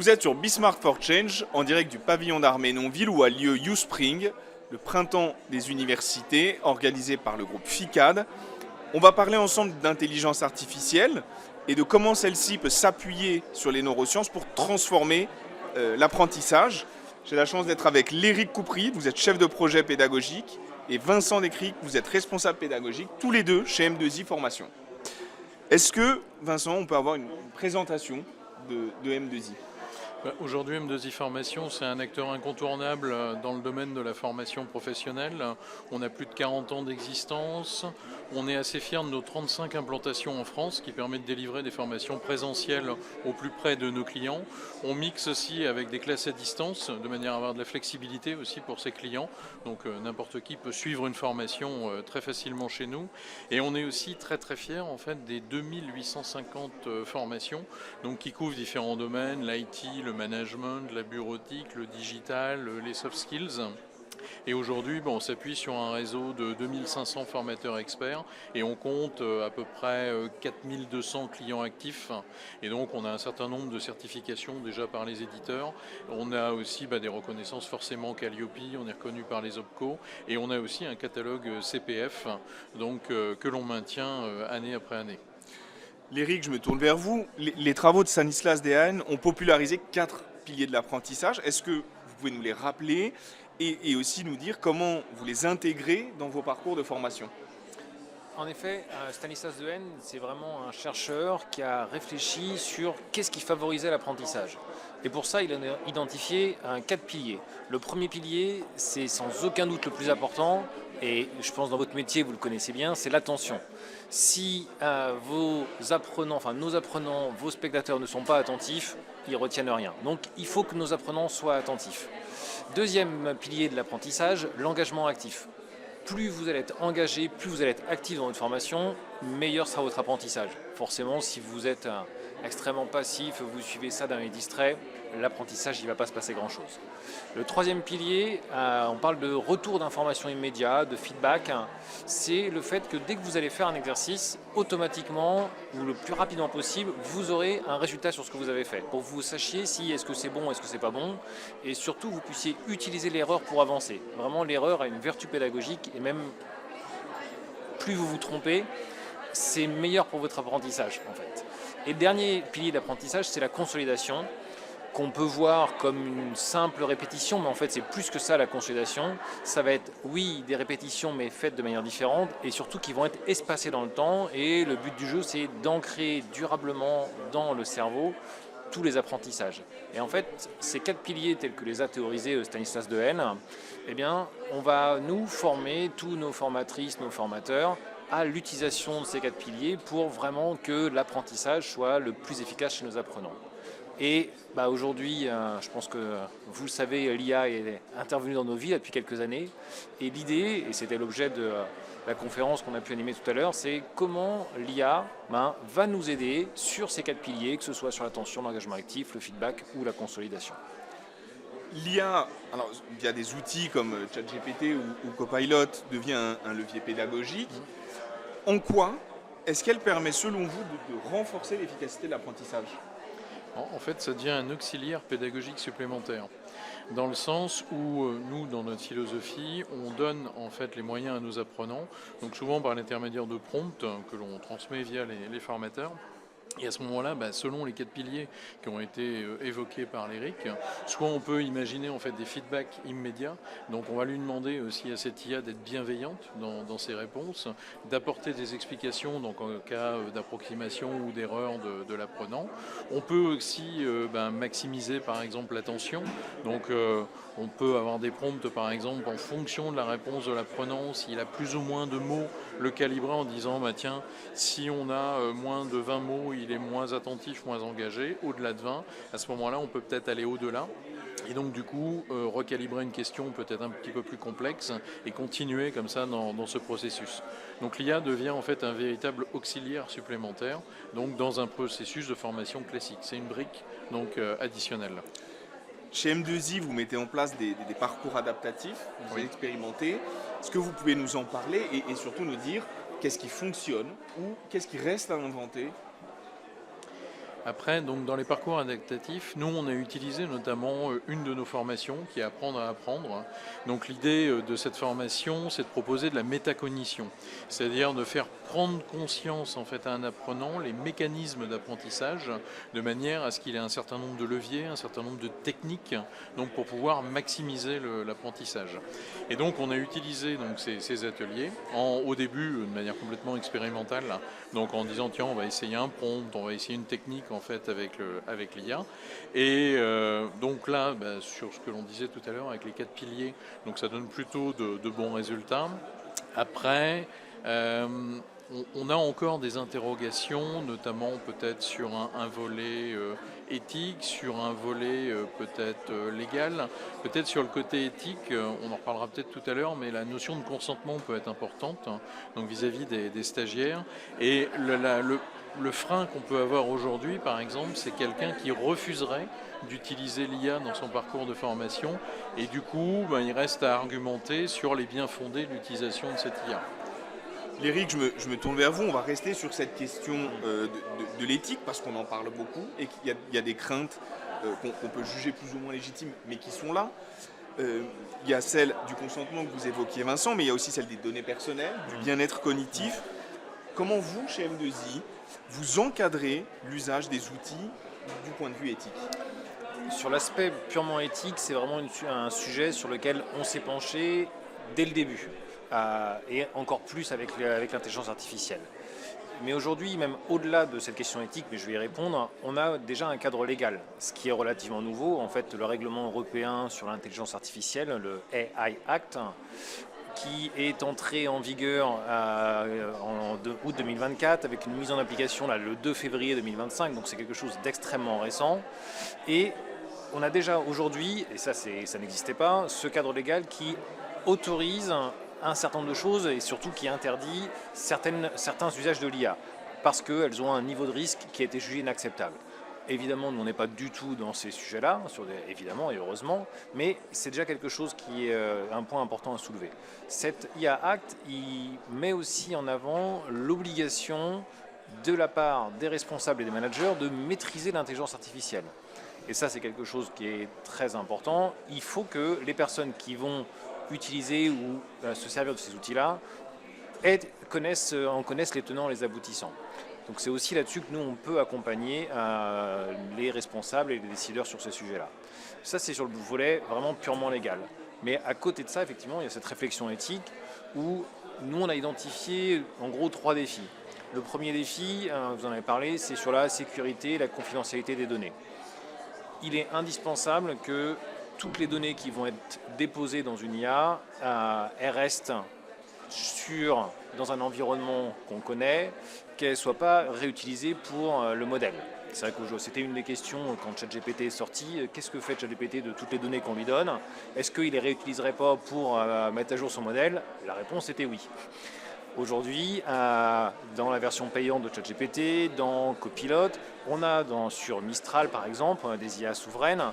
Vous êtes sur Bismarck for Change, en direct du pavillon d'Armée Nonville où a lieu YouSpring, le printemps des universités, organisé par le groupe FICAD. On va parler ensemble d'intelligence artificielle et de comment celle-ci peut s'appuyer sur les neurosciences pour transformer l'apprentissage. J'ai la chance d'être avec Léric Coupry, vous êtes chef de projet pédagogique, et Vincent Descriques, vous êtes responsable pédagogique, tous les deux chez M2I Formation. Est-ce que, Vincent, on peut avoir une présentation de M2I ? Aujourd'hui, M2I Formation, c'est un acteur incontournable dans le domaine de la formation professionnelle. On a plus de 40 ans d'existence. On est assez fiers de nos 35 implantations en France qui permettent de délivrer des formations présentielles au plus près de nos clients. On mixe aussi avec des classes à distance de manière à avoir de la flexibilité aussi pour ses clients. Donc n'importe qui peut suivre une formation très facilement chez nous. Et on est aussi très très fiers en fait des 2850 formations donc, qui couvrent différents domaines, l'IT, le management, la bureautique, le digital, les soft skills. Et aujourd'hui, on s'appuie sur un réseau de 2500 formateurs experts et on compte à peu près 4200 clients actifs. Et donc, on a un certain nombre de certifications déjà par les éditeurs. On a aussi des reconnaissances forcément Calliope, on est reconnu par les OPCO et on a aussi un catalogue CPF donc, que l'on maintient année après année. Léric, je me tourne vers vous. Les travaux de Stanislas Dehaene ont popularisé 4 piliers de l'apprentissage. Est-ce que vous pouvez nous les rappeler et aussi nous dire comment vous les intégrez dans vos parcours de formation ? En effet, Stanislas Dehaene, c'est vraiment un chercheur qui a réfléchi sur qu'est-ce qui favorisait l'apprentissage. Et pour ça, il a identifié 4 piliers. Le premier pilier, c'est sans aucun doute le plus important, et je pense dans votre métier, vous le connaissez bien, c'est l'attention. Si nos apprenants, vos spectateurs ne sont pas attentifs, ils retiennent rien. Donc il faut que nos apprenants soient attentifs. Deuxième pilier de l'apprentissage, l'engagement actif. Plus vous allez être engagé, plus vous allez être actif dans votre formation, meilleur sera votre apprentissage. Forcément, si vous êtes extrêmement passif, vous suivez ça dans les distraits, l'apprentissage, il ne va pas se passer grand-chose. Le troisième pilier, on parle de retour d'information immédiat, de feedback. C'est le fait que dès que vous allez faire un exercice, automatiquement, ou le plus rapidement possible, vous aurez un résultat sur ce que vous avez fait. Pour que vous sachiez si est-ce que c'est bon, est-ce que c'est pas bon, et surtout vous puissiez utiliser l'erreur pour avancer. Vraiment, l'erreur a une vertu pédagogique, et même plus vous vous trompez, c'est meilleur pour votre apprentissage en fait. Et le dernier pilier d'apprentissage, c'est la consolidation, qu'on peut voir comme une simple répétition, mais en fait c'est plus que ça la consolidation. Ça va être, oui, des répétitions, mais faites de manière différente, et surtout qui vont être espacées dans le temps, et le but du jeu, c'est d'ancrer durablement dans le cerveau tous les apprentissages. Et en fait, ces 4 piliers tels que les a théorisés Stanislas Dehaene, eh bien, on va nous former, tous nos formatrices, nos formateurs, à l'utilisation de ces 4 piliers pour vraiment que l'apprentissage soit le plus efficace chez nos apprenants. Et aujourd'hui, je pense que vous le savez, l'IA est intervenue dans nos vies depuis quelques années. Et l'idée, et c'était l'objet de la conférence qu'on a pu animer tout à l'heure, c'est comment l'IA va nous aider sur ces 4 piliers, que ce soit sur l'attention, l'engagement actif, le feedback ou la consolidation. L'IA, alors via des outils comme ChatGPT ou Copilot, devient un levier pédagogique. En quoi est-ce qu'elle permet, selon vous, de renforcer l'efficacité de l'apprentissage ? En fait, ça devient un auxiliaire pédagogique supplémentaire, dans le sens où nous, dans notre philosophie, on donne en fait les moyens à nos apprenants, donc souvent par l'intermédiaire de prompts que l'on transmet via les formateurs. Et à ce moment-là, selon les 4 piliers qui ont été évoqués par Léric, soit on peut imaginer en fait des feedbacks immédiats, donc on va lui demander aussi à cette IA d'être bienveillante dans ses réponses, d'apporter des explications donc en cas d'approximation ou d'erreur de l'apprenant. On peut aussi maximiser par exemple l'attention, donc on peut avoir des prompts par exemple en fonction de la réponse de l'apprenant, s'il a plus ou moins de mots, le calibrer en disant tiens, si on a moins de 20 mots, il est moins attentif, moins engagé. Au-delà de 20, à ce moment-là, on peut peut-être aller au-delà. Et donc du coup, recalibrer une question peut-être un petit peu plus complexe et continuer comme ça dans ce processus. Donc l'IA devient en fait un véritable auxiliaire supplémentaire donc dans un processus de formation classique. C'est une brique donc additionnelle. Chez M2I, vous mettez en place des parcours adaptatifs, vous expérimentez. Est-ce que vous pouvez nous en parler et surtout nous dire qu'est-ce qui fonctionne ou qu'est-ce qui reste à inventer ? Après, donc, dans les parcours adaptatifs, nous, on a utilisé notamment une de nos formations qui est Apprendre à apprendre. Donc, l'idée de cette formation, c'est de proposer de la métacognition, c'est-à-dire de faire prendre conscience en fait, à un apprenant les mécanismes d'apprentissage de manière à ce qu'il ait un certain nombre de leviers, un certain nombre de techniques donc, pour pouvoir maximiser l'apprentissage. Et donc, on a utilisé donc, ces ateliers au début de manière complètement expérimentale, donc en disant tiens, on va essayer un prompt, on va essayer une technique en fait avec l'IA. Et donc là, sur ce que l'on disait tout à l'heure avec les 4 piliers, donc ça donne plutôt de bons résultats. Après, on a encore des interrogations, notamment peut-être sur un volet éthique, sur un volet peut-être légal, peut-être sur le côté éthique, on en reparlera peut-être tout à l'heure, mais la notion de consentement peut être importante, donc vis-à-vis des stagiaires. Et le frein qu'on peut avoir aujourd'hui, par exemple, c'est quelqu'un qui refuserait d'utiliser l'IA dans son parcours de formation, et du coup, il reste à argumenter sur les biens fondés de l'utilisation de cette IA. Léric, je me tourne vers vous. On va rester sur cette question de l'éthique parce qu'on en parle beaucoup et qu'il y a des craintes qu'on peut juger plus ou moins légitimes, mais qui sont là. Il y a celle du consentement que vous évoquiez, Vincent, mais il y a aussi celle des données personnelles, du bien-être cognitif. Comment vous, chez M2I, vous encadrez l'usage des outils du point de vue éthique ? Sur l'aspect purement éthique, c'est vraiment un sujet sur lequel on s'est penché dès le début. Et encore plus avec l'intelligence artificielle. Mais aujourd'hui, même au-delà de cette question éthique, mais je vais y répondre, on a déjà un cadre légal, ce qui est relativement nouveau. En fait, le règlement européen sur l'intelligence artificielle, le AI Act, qui est entré en vigueur en août 2024 avec une mise en application le 2 février 2025, donc c'est quelque chose d'extrêmement récent. Et on a déjà aujourd'hui, et ça n'existait pas, ce cadre légal qui autorise un certain nombre de choses et surtout qui interdit certains usages de l'IA parce qu'elles ont un niveau de risque qui a été jugé inacceptable. Évidemment, nous on n'est pas du tout dans ces sujets-là, évidemment et heureusement, mais c'est déjà quelque chose qui est un point important à soulever. Cet IA Act, il met aussi en avant l'obligation de la part des responsables et des managers de maîtriser l'intelligence artificielle. Et ça, c'est quelque chose qui est très important. Il faut que les personnes qui vont utiliser ou se servir de ces outils-là en connaissent les tenants et les aboutissants. Donc c'est aussi là-dessus que nous, on peut accompagner les responsables et les décideurs sur ces sujets-là. Ça, c'est sur le volet vraiment purement légal. Mais à côté de ça, effectivement, il y a cette réflexion éthique où nous, on a identifié en gros 3 défis. Le premier défi, vous en avez parlé, c'est sur la sécurité et la confidentialité des données. Il est indispensable que toutes les données qui vont être déposées dans une IA, elles restent dans un environnement qu'on connaît, qu'elles ne soient pas réutilisées pour le modèle. C'est vrai que c'était une des questions quand ChatGPT est sorti. Qu'est-ce que fait ChatGPT de toutes les données qu'on lui donne ? Est-ce qu'il ne les réutiliserait pas pour mettre à jour son modèle ? La réponse était oui. Aujourd'hui, dans la version payante de ChatGPT, dans Copilot, on a sur Mistral par exemple, des IA souveraines,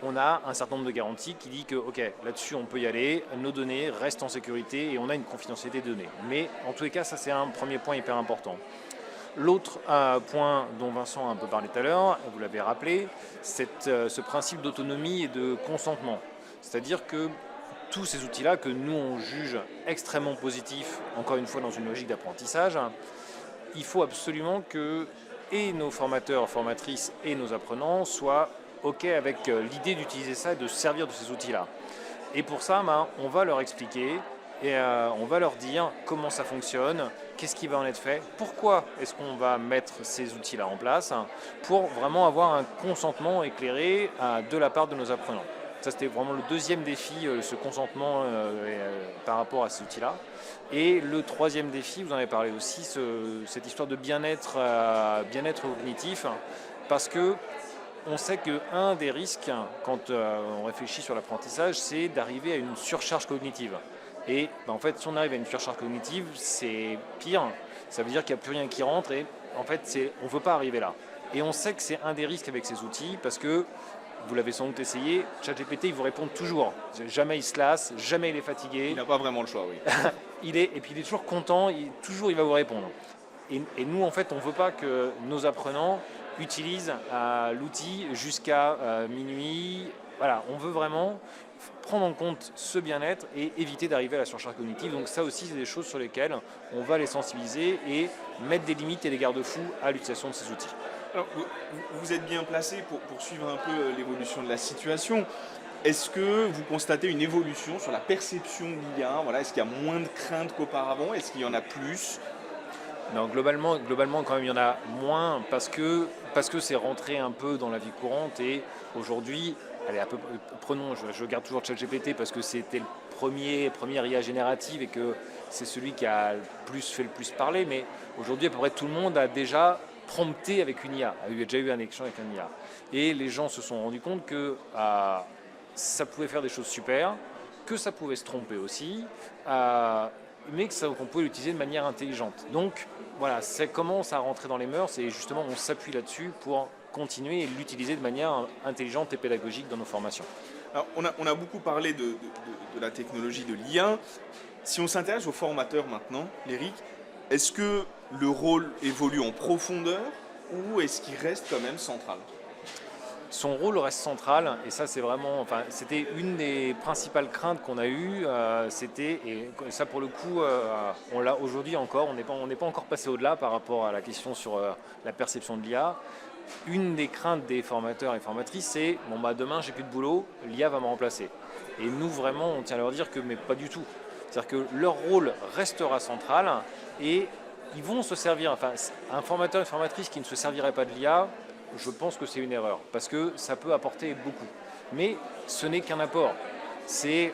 on a un certain nombre de garanties qui dit que ok, là-dessus on peut y aller, nos données restent en sécurité et on a une confidentialité des données. Mais en tous les cas, ça c'est un premier point hyper important. L'autre point dont Vincent a un peu parlé tout à l'heure, vous l'avez rappelé, c'est ce principe d'autonomie et de consentement. C'est-à-dire que tous ces outils-là que nous on juge extrêmement positifs, encore une fois dans une logique d'apprentissage, il faut absolument que et nos formateurs, formatrices et nos apprenants soient OK avec l'idée d'utiliser ça et de se servir de ces outils-là. Et pour ça, on va leur expliquer et on va leur dire comment ça fonctionne, qu'est-ce qui va en être fait, pourquoi est-ce qu'on va mettre ces outils-là en place pour vraiment avoir un consentement éclairé de la part de nos apprenants. Ça, c'était vraiment le deuxième défi, ce consentement par rapport à ces outils-là. Et le troisième défi, vous en avez parlé aussi, cette histoire de bien-être cognitif, parce que on sait qu'un des risques, quand on réfléchit sur l'apprentissage, c'est d'arriver à une surcharge cognitive. Et en fait, si on arrive à une surcharge cognitive, c'est pire. Ça veut dire qu'il n'y a plus rien qui rentre et en fait, on ne veut pas arriver là. Et on sait que c'est un des risques avec ces outils parce que, vous l'avez sans doute essayé, ChatGPT, il vous répond toujours. Jamais il se lasse, jamais il est fatigué. Il n'a pas vraiment le choix, oui. Et puis il est toujours content, il va vous répondre. Et nous, en fait, on ne veut pas que nos apprenants utilise l'outil jusqu'à minuit. Voilà, on veut vraiment prendre en compte ce bien-être et éviter d'arriver à la surcharge cognitive. Donc ça aussi, c'est des choses sur lesquelles on va les sensibiliser et mettre des limites et des garde-fous à l'utilisation de ces outils. Alors, vous êtes bien placé pour suivre un peu l'évolution de la situation. Est-ce que vous constatez une évolution sur la perception de l'IA? Voilà, est-ce qu'il y a moins de crainte qu'auparavant? Est-ce qu'il y en a plus? Non, globalement, quand même, il y en a moins parce que c'est rentré un peu dans la vie courante et aujourd'hui, allez, prenons, je garde toujours ChatGPT parce que c'était le première IA générative et que c'est celui qui a fait le plus parler, mais aujourd'hui, à peu près tout le monde a déjà prompté avec une IA, a déjà eu un échange avec une IA. Et les gens se sont rendus compte que ça pouvait faire des choses super, que ça pouvait se tromper aussi, mais qu'on pouvait l'utiliser de manière intelligente. Donc voilà, ça commence à rentrer dans les mœurs et justement on s'appuie là-dessus pour continuer et l'utiliser de manière intelligente et pédagogique dans nos formations. Alors, on a beaucoup parlé de la technologie de l'IA. Si on s'intéresse aux formateurs maintenant, Léric, est-ce que le rôle évolue en profondeur ou est-ce qu'il reste quand même central? Son rôle reste central et ça c'est vraiment, c'était une des principales craintes qu'on a eues, et ça pour le coup, on l'a aujourd'hui encore, on n'est pas encore passé au-delà par rapport à la question sur la perception de l'IA. Une des craintes des formateurs et formatrices, c'est demain j'ai plus de boulot, l'IA va me remplacer. Et nous vraiment on tient à leur dire que mais pas du tout. C'est-à-dire que leur rôle restera central et ils vont se servir, un formateur et formatrice qui ne se servirait pas de l'IA, je pense que c'est une erreur, parce que ça peut apporter beaucoup. Mais ce n'est qu'un apport. C'est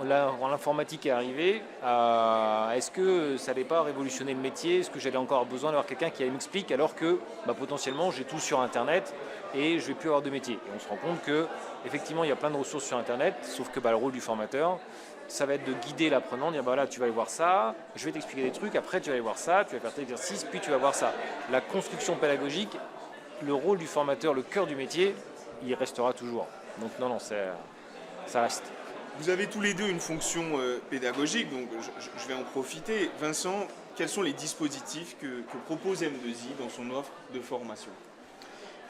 l'informatique est arrivée, est-ce que ça n'allait pas révolutionner le métier? Est-ce que j'allais encore avoir besoin d'avoir quelqu'un qui m'explique alors que potentiellement j'ai tout sur Internet et je ne vais plus avoir de métier? Et on se rend compte qu'effectivement il y a plein de ressources sur Internet, sauf que le rôle du formateur, ça va être de guider l'apprenant, de dire là tu vas aller voir ça, je vais t'expliquer des trucs, après tu vas aller voir ça, tu vas faire tes exercices, puis tu vas voir ça. La construction pédagogique, le rôle du formateur, le cœur du métier, il restera toujours. Donc non, ça reste. Vous avez tous les deux une fonction pédagogique, donc je vais en profiter. Vincent, quels sont les dispositifs que propose M2I dans son offre de formation?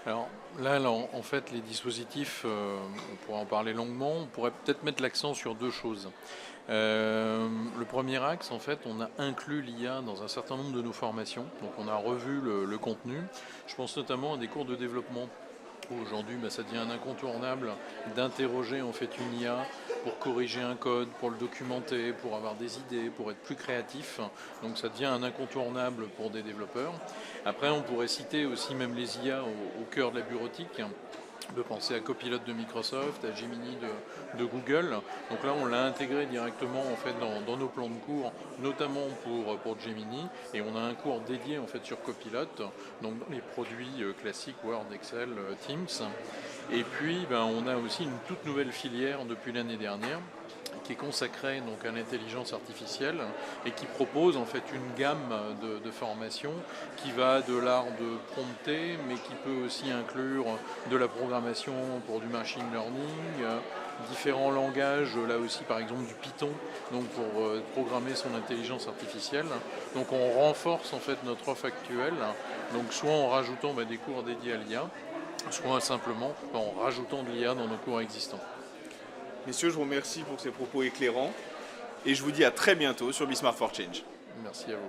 Alors là, en fait, les dispositifs, on pourrait en parler longuement, on pourrait peut-être mettre l'accent sur deux choses. Le premier axe, en fait, on a inclus l'IA dans un certain nombre de nos formations, donc on a revu le contenu. Je pense notamment à des cours de développement. Aujourd'hui, ça devient un incontournable d'interroger en fait une IA pour corriger un code, pour le documenter, pour avoir des idées, pour être plus créatif. Donc ça devient un incontournable pour des développeurs. Après, on pourrait citer aussi même les IA au cœur de la bureautique. De penser à Copilot de Microsoft, à Gemini de Google. Donc là, on l'a intégré directement en fait dans nos plans de cours, notamment pour Gemini, et on a un cours dédié en fait sur Copilot, donc dans les produits classiques Word, Excel, Teams. Et puis, on a aussi une toute nouvelle filière depuis l'année dernière, qui est consacrée donc à l'intelligence artificielle et qui propose en fait une gamme de formations qui va de l'art de prompter, mais qui peut aussi inclure de la programmation pour du machine learning, différents langages, là aussi par exemple du Python, donc pour programmer son intelligence artificielle. Donc on renforce en fait notre offre actuelle, donc soit en rajoutant des cours dédiés à l'IA, soit simplement en rajoutant de l'IA dans nos cours existants. Messieurs, je vous remercie pour ces propos éclairants et je vous dis à très bientôt sur Be Smart for Change. Merci à vous.